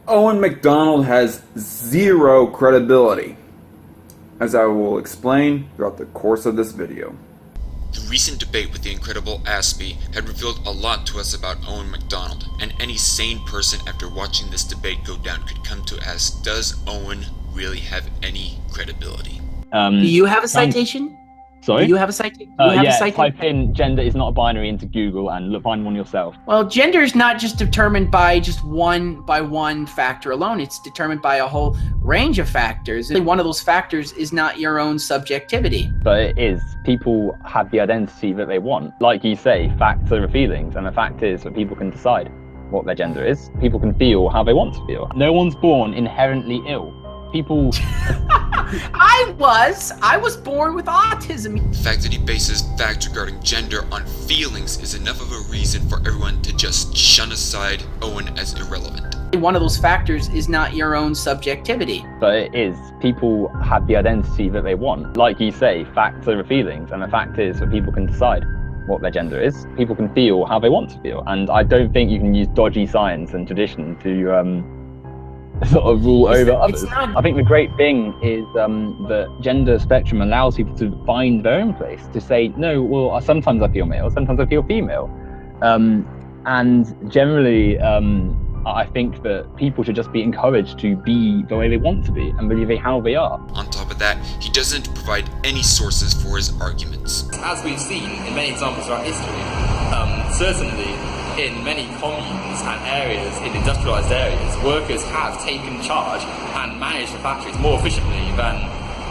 Owen Macdonald has zero credibility, as I will explain throughout the course of this video. The recent debate with the incredible Aspie had revealed a lot to us about Owen Macdonald, and any sane person after watching this debate go down could come to ask, does Owen really have any credibility? Do you have a citation? Sorry? Do you have a citation? Type in gender is not a binary into Google and find one yourself. Well, gender is not just determined by just one factor alone. It's determined by a whole range of factors. And one of those factors is not your own subjectivity. But it is. People have the identity that they want. Like you say, facts are feelings, and the fact is that people can decide what their gender is. People can feel how they want to feel. No one's born inherently ill. People... I was born with autism. The fact that he bases facts regarding gender on feelings is enough of a reason for everyone to just shun aside Owen as irrelevant. One of those factors is not your own subjectivity. But it is. People have the identity that they want. Like you say, facts are feelings, and the fact is that people can decide what their gender is. People can feel how they want to feel, and I don't think you can use dodgy science and tradition to sort of rule over others. I think the great thing is the gender spectrum allows people to find their own place, to say, no, well, sometimes I feel male, sometimes I feel female. And generally, I think that people should just be encouraged to be the way they want to be and believe how they are. On top of that, he doesn't provide any sources for his arguments. As we've seen in many examples throughout history, certainly in many communes and areas, in industrialised areas, workers have taken charge and managed the factories more efficiently than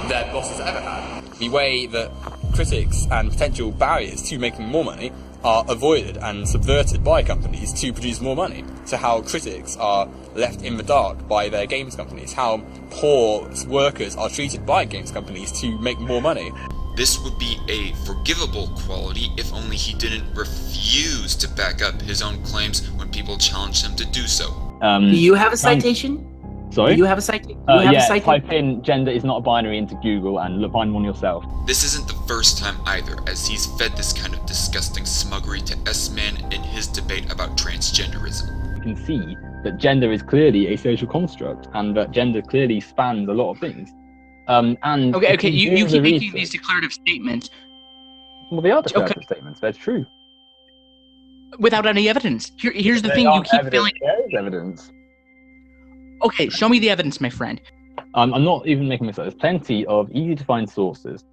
their bosses ever had. The way that critics and potential barriers to making more money are avoided and subverted by companies to produce more money. So how critics are left in the dark by their games companies, how poor workers are treated by games companies to make more money. This would be a forgivable quality if only he didn't refuse to back up his own claims when people challenged him to do so. Do you have a citation? Sorry? Do you have a citation? Type in gender is not a binary into Google and find one yourself. This isn't the first time either, as he's fed this kind of disgusting smuggery to S-Man in his debate about transgenderism. You can see that gender is clearly a social construct, and that gender clearly spans a lot of things. Okay, you keep making these declarative statements. Well, they are declarative statements, they're true. Without any evidence. Here's the thing, you keep feeling... There is evidence. Okay, show me the evidence, my friend. I'm not even making this up. There's plenty of easy to find sources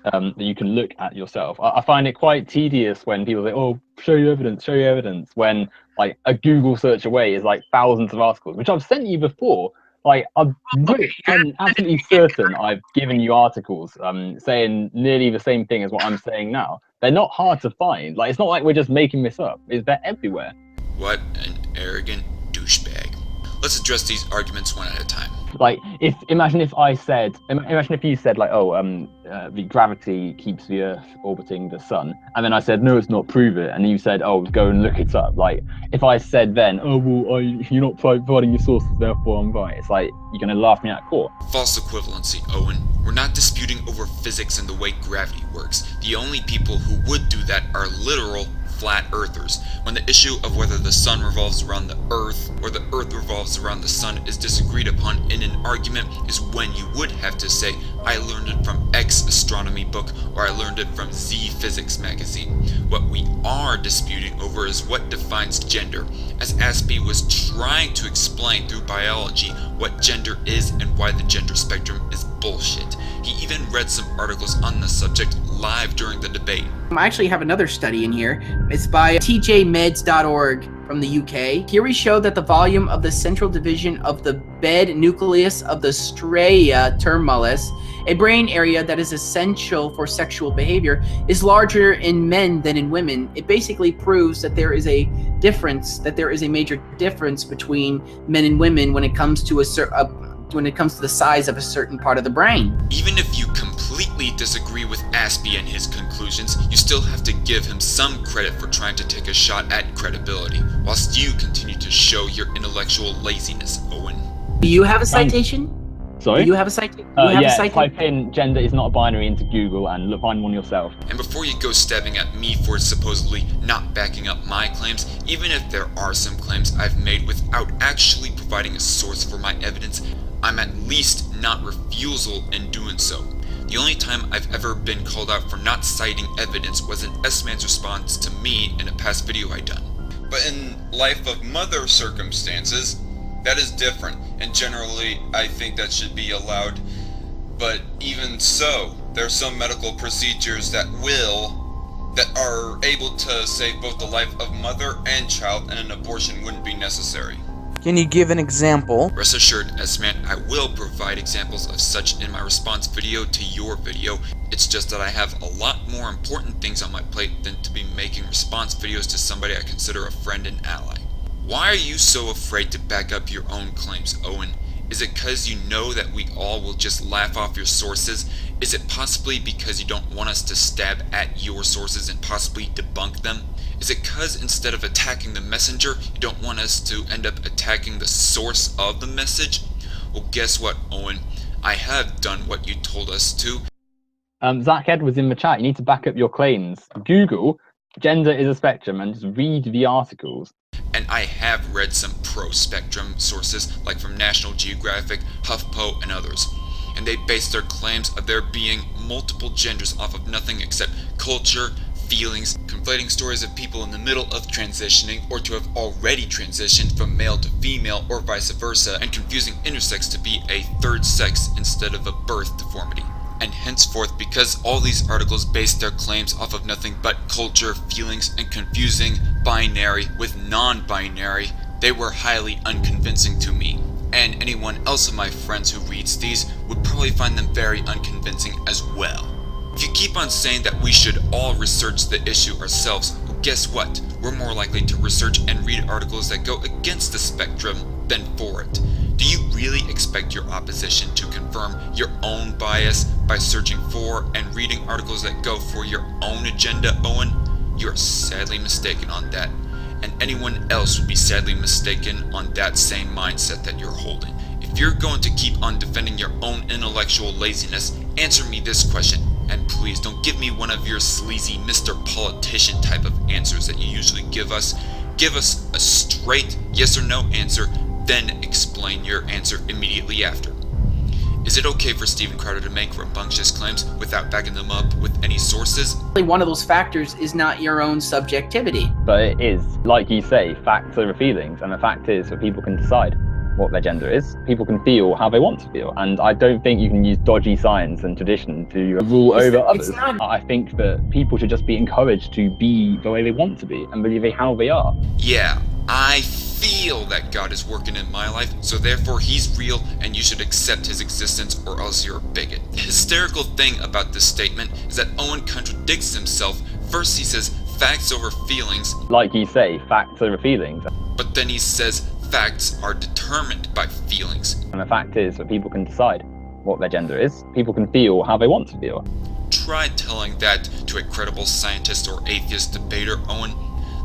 that you can look at yourself. I find it quite tedious when people say, oh, show your evidence, when like a Google search away is like thousands of articles, which I've sent you before. Like, I'm absolutely certain I've given you articles saying nearly the same thing as what I'm saying now. They're not hard to find. Like, it's not like we're just making this up. They're everywhere. What an arrogant douchebag. Let's address these arguments one at a time. Like, imagine if you said like, oh, the gravity keeps the Earth orbiting the sun, and then I said, no, it's not, prove it, and you said, oh, go and look it up. Like, if I said then, oh, well, you're not providing your sources, therefore I'm right, it's like, you're gonna laugh me out of court. False equivalency, Owen. We're not disputing over physics and the way gravity works. The only people who would do that are literal flat earthers. When the issue of whether the sun revolves around the earth or the earth revolves around the sun is disagreed upon in an argument is when you would have to say, I learned it from X astronomy book or I learned it from Z physics magazine. What we are disputing over is what defines gender, as Aspie was trying to explain through biology what gender is and why the gender spectrum is bullshit. He even read some articles on the subject live during the debate. I actually have another study in here. It's by tjmeds.org from the UK. Here we show that the volume of the central division of the bed nucleus of the stria terminalis, a brain area that is essential for sexual behavior, is larger in men than in women. It basically proves that there is a difference, that there is a major difference between men and women when it comes to the size of a certain part of the brain. Even if you completely disagree with Aspie and his conclusions, you still have to give him some credit for trying to take a shot at credibility, whilst you continue to show your intellectual laziness, Owen. Do you have a citation? Sorry? Do you have a citation? Type in gender is not a binary into Google and find one yourself. And before you go stabbing at me for supposedly not backing up my claims, even if there are some claims I've made without actually providing a source for my evidence, I'm at least not refusal in doing so. The only time I've ever been called out for not citing evidence was in S-Man's response to me in a past video I done. But in life of mother circumstances, that is different, and generally I think that should be allowed. But even so, there are some medical procedures that are able to save both the life of mother and child, and an abortion wouldn't be necessary. Can you give an example? Rest assured, S-Man, I will provide examples of such in my response video to your video. It's just that I have a lot more important things on my plate than to be making response videos to somebody I consider a friend and ally. Why are you so afraid to back up your own claims, Owen? Is it because you know that we all will just laugh off your sources? Is it possibly because you don't want us to stab at your sources and possibly debunk them? Is it because instead of attacking the messenger, you don't want us to end up attacking the source of the message? Well, guess what, Owen? I have done what you told us to. Zach Edwards in the chat, you need to back up your claims. Google gender is a spectrum and just read the articles. And I have read some pro-spectrum sources, like from National Geographic, HuffPo, and others. And they base their claims of there being multiple genders off of nothing except culture, feelings, conflating stories of people in the middle of transitioning or to have already transitioned from male to female or vice versa, and confusing intersex to be a third sex instead of a birth deformity. And henceforth, because all these articles base their claims off of nothing but culture, feelings, and confusing binary with non-binary, they were highly unconvincing to me. And anyone else of my friends who reads these would probably find them very unconvincing as well. If you keep on saying that we should all research the issue ourselves, well, guess what? We're more likely to research and read articles that go against the spectrum than for it. Do you really expect your opposition to confirm your own bias by searching for and reading articles that go for your own agenda, Owen? You're sadly mistaken on that. And anyone else would be sadly mistaken on that same mindset that you're holding. If you're going to keep on defending your own intellectual laziness, answer me this question. And please don't give me one of your sleazy Mr. Politician type of answers that you usually give us. Give us a straight yes or no answer, then explain your answer immediately after. Is it okay for Steven Crowder to make rambunctious claims without backing them up with any sources? One of those factors is not your own subjectivity. But it is, like you say, facts over feelings, and the fact is that people can decide what their gender is. People can feel how they want to feel, and I don't think you can use dodgy science and tradition to rule over others. I think that people should just be encouraged to be the way they want to be and believe how they are. Yeah, I feel that God is working in my life, so therefore he's real and you should accept his existence or else you're a bigot. The hysterical thing about this statement is that Owen contradicts himself. First he says facts over feelings, like you say, facts over feelings, but then he says facts are determined by feelings. And the fact is that people can decide what their gender is. People can feel how they want to feel. Try telling that to a credible scientist or atheist debater, Owen.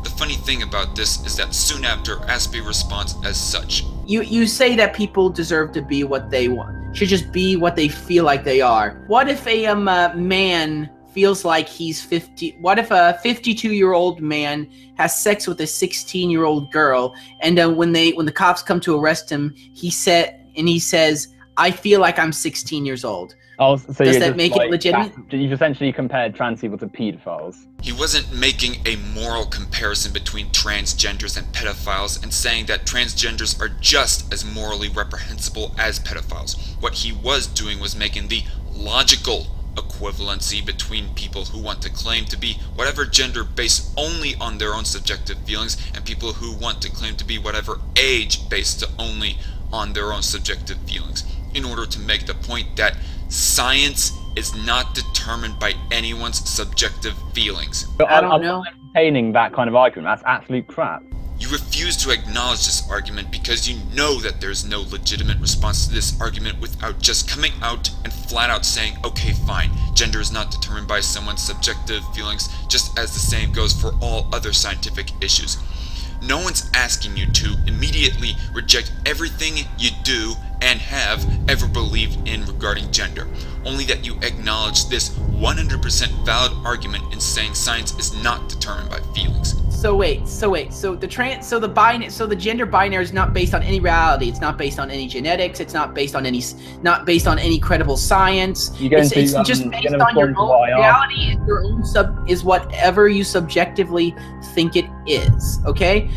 The funny thing about this is that soon after, Aspie responds as such. You say that people deserve to be what they want, should just be what they feel like they are. What if a man feels like he's 50? What if a 52-year-old man has sex with a 16-year-old girl, and when the cops come to arrest him, he says, "I feel like I'm 16 years old." Oh, so does that make it legitimate? You've essentially compared trans people to pedophiles. He wasn't making a moral comparison between transgenders and pedophiles and saying that transgenders are just as morally reprehensible as pedophiles. What he was doing was making the logical equivalency between people who want to claim to be whatever gender based only on their own subjective feelings and people who want to claim to be whatever age based only on their own subjective feelings, in order to make the point that science is not determined by anyone's subjective feelings. I don't know. I'm entertaining that kind of argument. That's absolute crap. You refuse to acknowledge this argument because you know that there's no legitimate response to this argument without just coming out and flat out saying, okay, fine, gender is not determined by someone's subjective feelings, just as the same goes for all other scientific issues. No one's asking you to immediately reject everything you do and have ever believed in regarding gender, only that you acknowledge this 100% valid argument in saying science is not determined by feelings. So the gender binary is not based on any reality. It's not based on any genetics. It's not based on any credible science. It's just based on your own reality. Is whatever you subjectively think it is. Okay,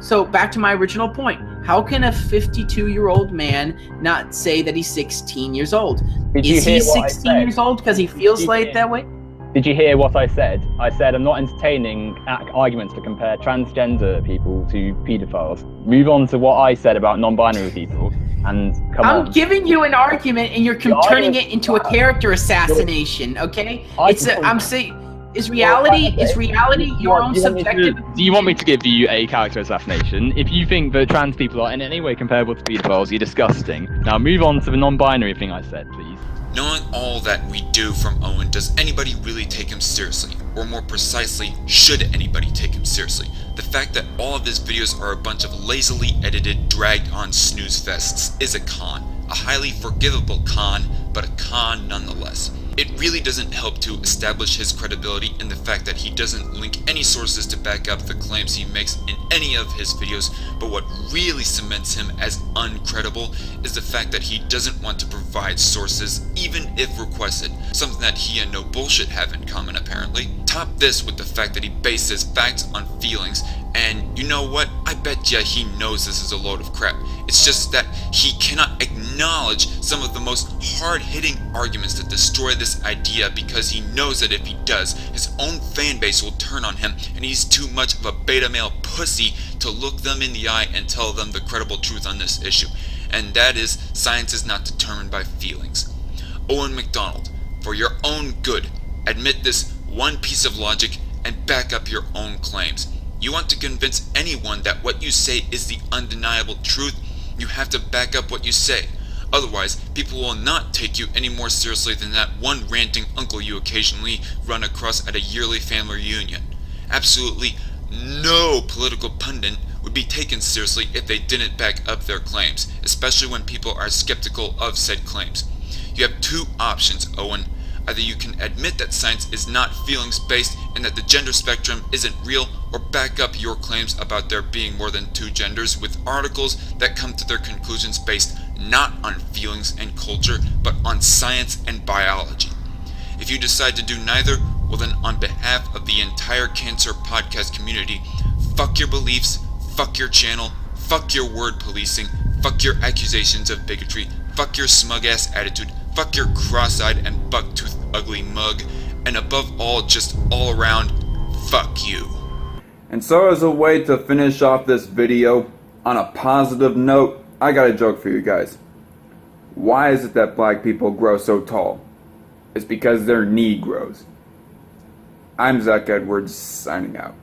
so back to my original point. How can a 52-year-old man not say that he's 16 years old? Is he 16 years old because he feels like that way? Did you hear what I said? I said I'm not entertaining arguments to compare transgender people to paedophiles. Move on to what I said about non-binary people, and I'm giving you an argument, and you're turning it into a character assassination. Okay? I'm saying. Is reality your own subjective? Do you want me to give you a character assassination? If you think that trans people are in any way comparable to pedophiles, you're disgusting. Now move on to the non-binary thing I said, please. Knowing all that we do from Owen, does anybody really take him seriously? Or more precisely, should anybody take him seriously? The fact that all of his videos are a bunch of lazily edited, dragged on snooze fests is a con. A highly forgivable con, but a con nonetheless. It really doesn't help to establish his credibility in the fact that he doesn't link any sources to back up the claims he makes in any of his videos, but what really cements him as uncredible is the fact that he doesn't want to provide sources even if requested, something that he and No Bullshit have in common apparently. Top this with the fact that he bases facts on feelings, and you know what? I bet ya he knows this is a load of crap. It's just that he cannot acknowledge some of the most hard-hitting arguments that destroy this idea because he knows that if he does, his own fan base will turn on him, and he's too much of a beta male pussy to look them in the eye and tell them the credible truth on this issue. And that is, science is not determined by feelings. Owen Macdonald, for your own good, admit this one piece of logic and back up your own claims. You want to convince anyone that what you say is the undeniable truth, you have to back up what you say. Otherwise, people will not take you any more seriously than that one ranting uncle you occasionally run across at a yearly family reunion. Absolutely no political pundit would be taken seriously if they didn't back up their claims, especially when people are skeptical of said claims. You have two options, Owen. Either you can admit that science is not feelings-based and that the gender spectrum isn't real, or back up your claims about there being more than two genders with articles that come to their conclusions based not on feelings and culture, but on science and biology. If you decide to do neither, well then on behalf of the entire Cancer Podcast community, fuck your beliefs, fuck your channel, fuck your word policing, fuck your accusations of bigotry, fuck your smug-ass attitude, fuck your cross-eyed and buck-toothed ugly mug, and above all, just all around, fuck you. And so as a way to finish off this video on a positive note, I got a joke for you guys. Why is it that black people grow so tall? It's because their knee grows. I'm Zach Edwards, signing out.